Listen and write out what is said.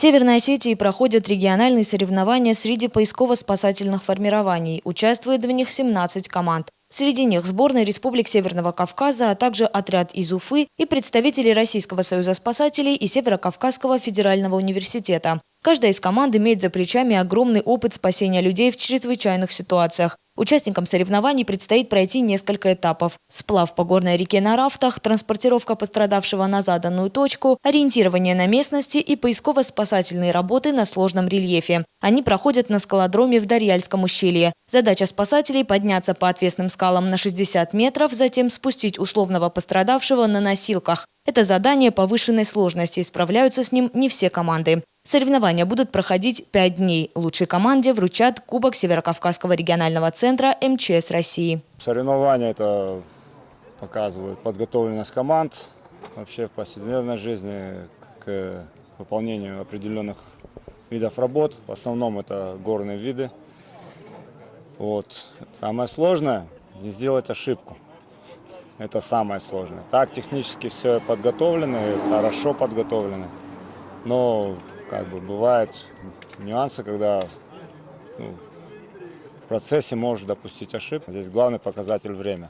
Северной Осетии проходят региональные соревнования среди поисково-спасательных формирований. Участвует в них 17 команд. Среди них сборная республик Северного Кавказа, а также отряд из Уфы и представители Российского союза спасателей и Северо-Кавказского федерального университета. Каждая из команд имеет за плечами огромный опыт спасения людей в чрезвычайных ситуациях. Участникам соревнований предстоит пройти несколько этапов. Сплав по горной реке на рафтах, транспортировка пострадавшего на заданную точку, ориентирование на местности и поисково-спасательные работы на сложном рельефе. Они проходят на скалодроме в Дарьяльском ущелье. Задача спасателей – подняться по отвесным скалам на 60 метров, затем спустить условного пострадавшего на носилках. Это задание повышенной сложности, и справляются с ним не все команды. Соревнования будут проходить 5 дней. Лучшей команде вручат Кубок Северо-Кавказского регионального центра МЧС России. Соревнования это показывают подготовленность команд вообще в повседневной жизни к выполнению определенных видов работ. В основном это горные виды. Самое сложное – не сделать ошибку. Это самое сложное. Так технически все подготовлено, хорошо подготовлено. Но бывают нюансы, когда в процессе можешь допустить ошибку. Здесь главный показатель – время.